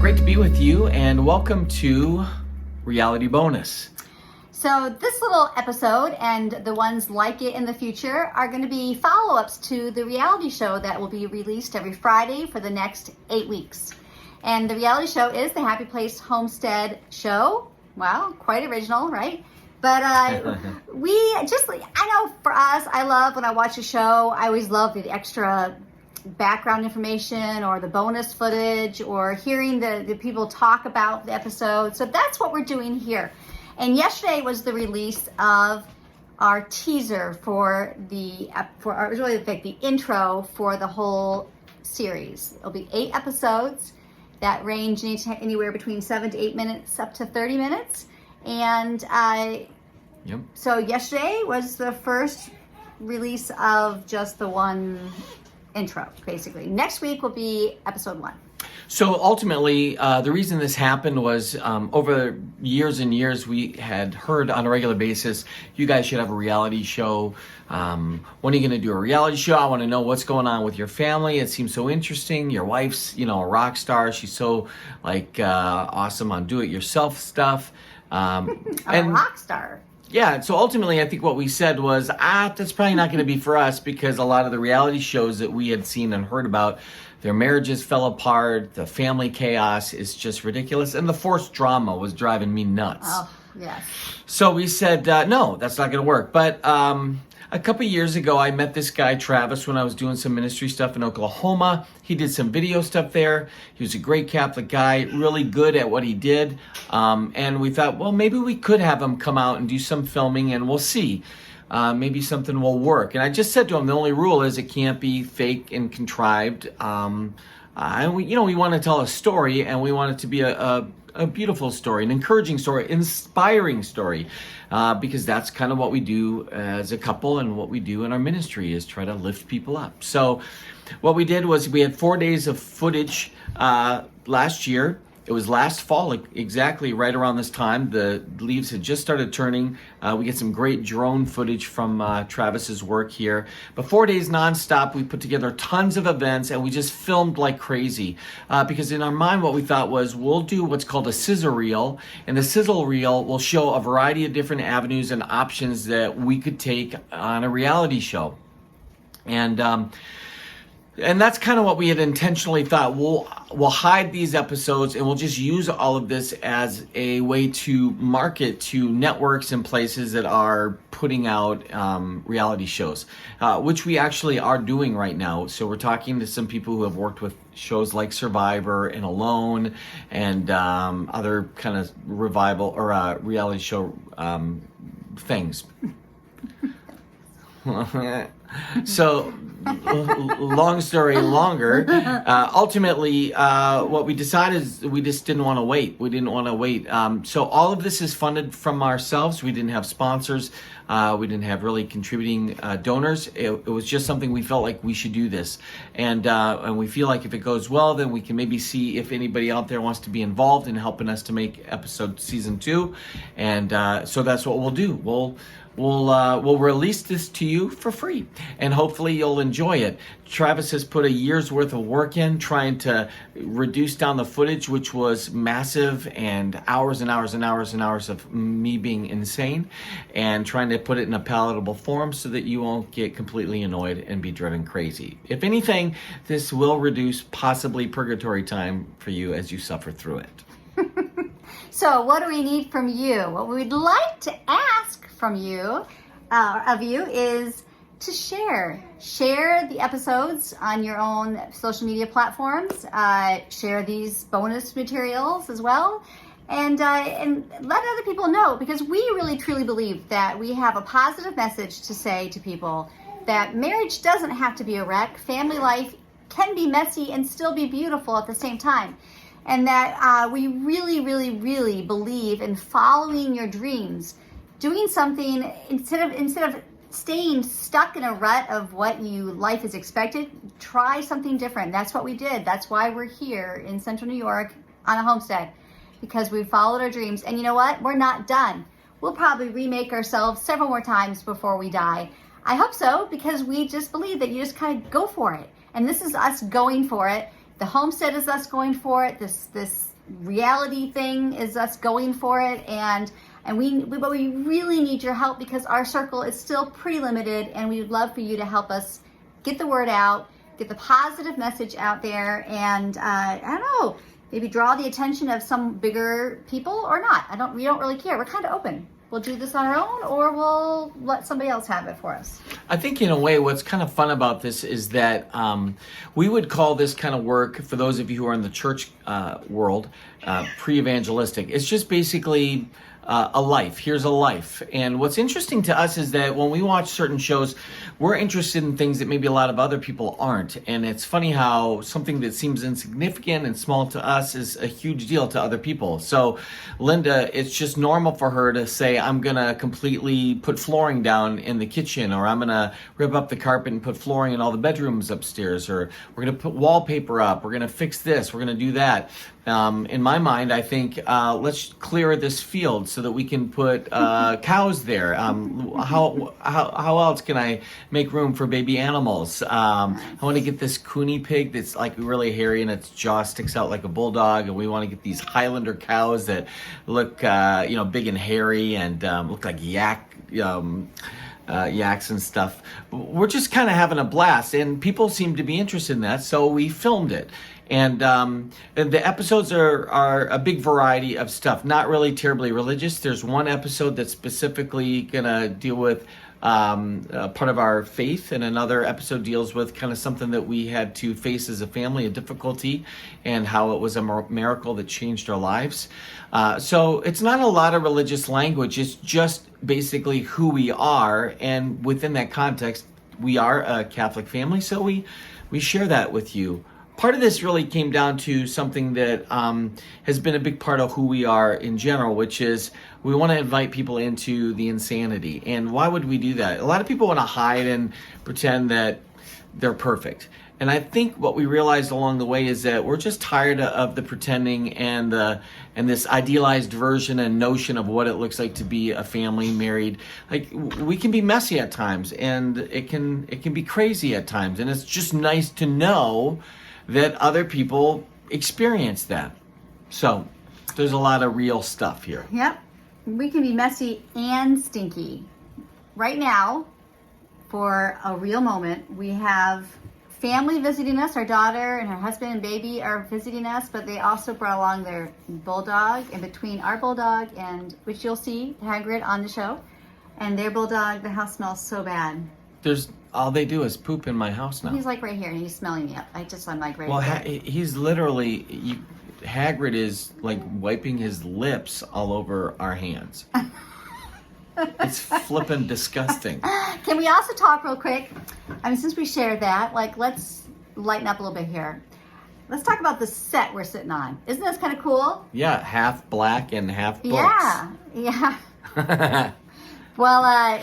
great to be with you, and welcome to Reality Bonus. So this little episode and the ones like it in the future are going to be follow-ups to the reality show that will be released every Friday for the next 8 weeks. And the reality show is the Happy Place Homestead Show. Wow, quite original, right? But I know for us, I love when I watch a show, I always love the extra background information or the bonus footage or hearing the people talk about the episode. So that's what we're doing here. And yesterday was the release of our teaser for the intro for the whole series. It'll be 8 episodes that range anywhere between 7 to 8 minutes up to 30 minutes. And so yesterday was the first release of just the one intro, basically. Next week will be episode 1. So ultimately, the reason this happened was over years and years, we had heard on a regular basis, you guys should have a reality show. When are you going to do a reality show? I want to know what's going on with your family. It seems so interesting. Your wife's, a rock star. She's so awesome on do-it-yourself stuff. A rock star. Yeah, so ultimately, I think what we said was, that's probably not going to be for us because a lot of the reality shows that we had seen and heard about, their marriages fell apart, the family chaos is just ridiculous, and the forced drama was driving me nuts. Oh, yes. So we said, no, that's not going to work. But a couple years ago, I met this guy, Travis, when I was doing some ministry stuff in Oklahoma. He did some video stuff there. He was a great Catholic guy, really good at what he did. And we thought, well, maybe we could have him come out and do some filming, and we'll see. Maybe something will work. And I just said to him, the only rule is it can't be fake and contrived. And we want to tell a story, and we want it to be a beautiful story, an encouraging story, inspiring story, because that's kind of what we do as a couple and what we do in our ministry is try to lift people up. So what we did was we had 4 days of footage last year. It was last fall, exactly right around this time. The leaves had just started turning. We get some great drone footage from Travis's work here. But 4 days nonstop, we put together tons of events, and we just filmed like crazy. Because in our mind, what we thought was we'll do what's called a sizzle reel. And the sizzle reel will show a variety of different avenues and options that we could take on a reality show. And that's kind of what we had intentionally thought. We'll hide these episodes, and we'll just use all of this as a way to market to networks and places that are putting out reality shows, which we actually are doing right now. So we're talking to some people who have worked with shows like Survivor and Alone and other kind of revival or reality show things. So, long story longer, ultimately, what we decided is we just didn't want to wait. We didn't want to wait. So all of this is funded from ourselves. We didn't have sponsors. We didn't have really contributing donors. It was just something we felt like we should do this. And we feel like if it goes well, then we can maybe see if anybody out there wants to be involved in helping us to make season 2. And so that's what we'll do. We'll release this to you for free, and hopefully you'll enjoy it. Travis has put a year's worth of work in trying to reduce down the footage, which was massive, and hours and hours and hours and hours of me being insane, and trying to put it in a palatable form so that you won't get completely annoyed and be driven crazy. If anything, this will reduce possibly purgatory time for you as you suffer through it. So what do we need from you? What we'd like to ask from you, of you, is to share the episodes on your own social media platforms. Share these bonus materials as well, and let other people know, because we really truly believe that we have a positive message to say to people that marriage doesn't have to be a wreck. Family life can be messy and still be beautiful at the same time. And that we really, really, really believe in following your dreams, doing something instead of staying stuck in a rut of what life is expected. Try something different. That's what we did. That's why we're here in Central New York on a homestead, because we followed our dreams. And you know what? We're not done. We'll probably remake ourselves several more times before we die. I hope so, because we just believe that you just kind of go for it. And this is us going for it. The homestead is us going for it. This reality thing is us going for it, but we really need your help because our circle is still pretty limited, and we would love for you to help us get the word out, get the positive message out there, and I don't know, maybe draw the attention of some bigger people or not. We don't really care. We're kind of open. We'll do this on our own, or we'll let somebody else have it for us. I think in a way what's kind of fun about this is that we would call this kind of work, for those of you who are in the church world, pre-evangelistic. It's just basically a life. Here's a life. And what's interesting to us is that when we watch certain shows, we're interested in things that maybe a lot of other people aren't. And it's funny how something that seems insignificant and small to us is a huge deal to other people. So Linda, it's just normal for her to say, I'm going to completely put flooring down in the kitchen, or I'm going to rip up the carpet and put flooring in all the bedrooms upstairs, or we're going to put wallpaper up, we're going to fix this, we're going to do that. In my mind, I think let's clear this field so that we can put cows there. How else can I make room for baby animals? I want to get this Cooney pig that's like really hairy and its jaw sticks out like a bulldog, and we want to get these Highlander cows that look big and hairy and look like yaks and stuff. We're just kind of having a blast, and people seem to be interested in that, so we filmed it. And the episodes are a big variety of stuff, not really terribly religious. There's one episode that's specifically going to deal with part of our faith, and another episode deals with kind of something that we had to face as a family, a difficulty, and how it was a miracle that changed our lives. So it's not a lot of religious language. It's just basically who we are, and within that context, we are a Catholic family, so we share that with you. Part of this really came down to something that has been a big part of who we are in general, which is we want to invite people into the insanity. And why would we do that? A lot of people want to hide and pretend that they're perfect. And I think what we realized along the way is that we're just tired of the pretending and this idealized version and notion of what it looks like to be a family married. Like, we can be messy at times, and it can be crazy at times. And it's just nice to know that other people experience that. So there's a lot of real stuff here. Yep. We can be messy and stinky. Right now, for a real moment, we have family visiting us. Our daughter and her husband and baby are visiting us, but they also brought along their bulldog. And between our bulldog and, which you'll see, Hagrid on the show, and their bulldog, the house smells so bad. All they do is poop in my house now. He's like right here, and he's smelling me up. I'm like right. Well, he's literally, Hagrid is like wiping his lips all over our hands. It's flippin' disgusting. Can we also talk real quick? I mean, since we shared that, let's lighten up a little bit here. Let's talk about the set we're sitting on. Isn't this kind of cool? Yeah, half black and half books. Yeah. Well,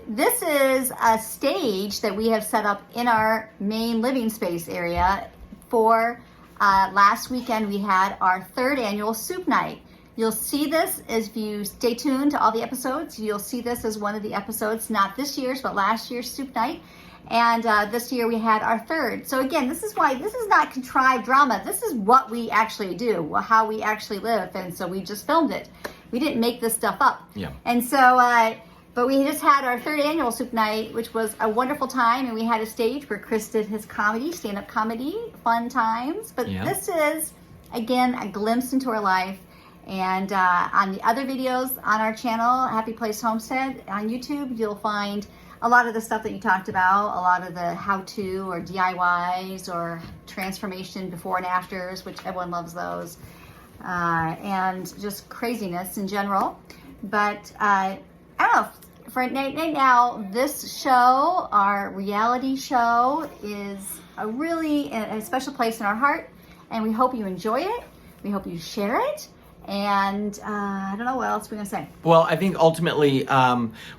this is a stage that we have set up in our main living space area for last weekend. We had our 3rd annual soup night. You'll see this if you stay tuned to all the episodes. You'll see this as one of the episodes, not this year's, but last year's soup night. And this year we had our 3rd. So again, this is why this is not contrived drama. This is what we actually do, how we actually live. And so we just filmed it. We didn't make this stuff up. Yeah. And so, but we just had our 3rd annual soup night, which was a wonderful time. And we had a stage where Chris did his comedy, stand-up comedy, fun times. But This is, again, a glimpse into our life. And on the other videos on our channel, Happy Place Homestead on YouTube, you'll find a lot of the stuff that you talked about, a lot of the how-to or DIYs or transformation before and afters, which everyone loves those, and just craziness in general. But I don't know, for right now, this show, our reality show, is a special place in our heart, and we hope you enjoy it. We hope you share it. And I don't know what else we're going to say. Well, I think ultimately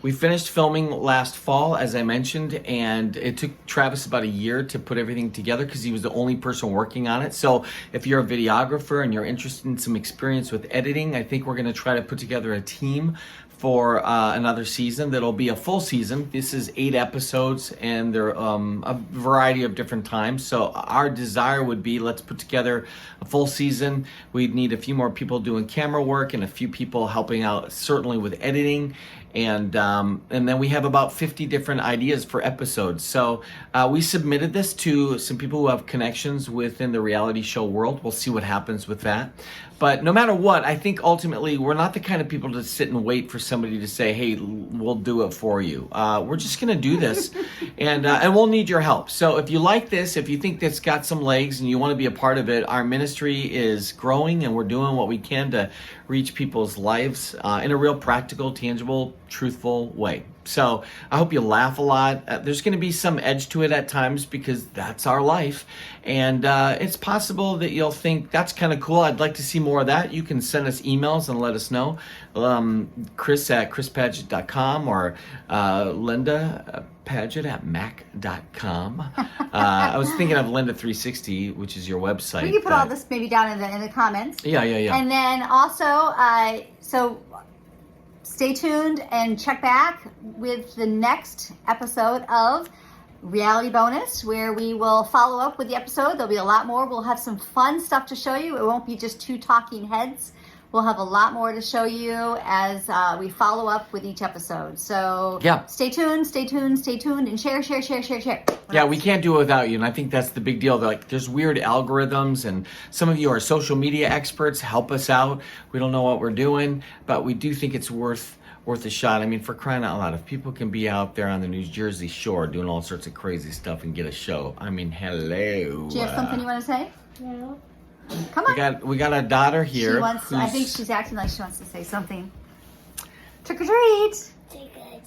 we finished filming last fall, as I mentioned, and it took Travis about a year to put everything together because he was the only person working on it. So if you're a videographer and you're interested in some experience with editing, I think we're going to try to put together a team for another season that'll be a full season. This is 8 episodes, and they're a variety of different times. So our desire would be, let's put together a full season. We'd need a few more people doing camera work and a few people helping out, certainly with editing. And then we have about 50 different ideas for episodes. So we submitted this to some people who have connections within the reality show world. We'll see what happens with that. But no matter what, I think ultimately we're not the kind of people to sit and wait for somebody to say, hey, we'll do it for you. We're just going to do this, and we'll need your help. So if you like this, if you think that's got some legs and you want to be a part of it, our ministry is growing, and we're doing what we can to reach people's lives in a real practical, tangible, truthful way. So I hope you laugh a lot. There's going to be some edge to it at times because that's our life. And it's possible that you'll think that's kind of cool. I'd like to see more of that. You can send us emails and let us know. Chris at chrispadgett.com or Linda Padgett at mac.com. I was thinking of Linda360, which is your website. We can put all this maybe down in the comments. Yeah. And then also, so stay tuned and check back with the next episode of Reality Bonus, where we will follow up with the episode. There'll be a lot more. We'll have some fun stuff to show you. It won't be just 2 talking heads. We'll have a lot more to show you as we follow up with each episode. So stay tuned, and share. Yeah, we can't do it without you, and I think that's the big deal. Like, there's weird algorithms, and some of you are social media experts. Help us out. We don't know what we're doing, but we do think it's worth a shot. I mean, for crying out loud, if people can be out there on the New Jersey shore doing all sorts of crazy stuff and get a show, I mean, hello. Do you have something you want to say? No. Come on. We got a daughter here. I think she's acting like she wants to say something. Trick or treat. Take it.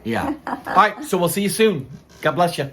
Yeah. All right, so we'll see you soon. God bless you.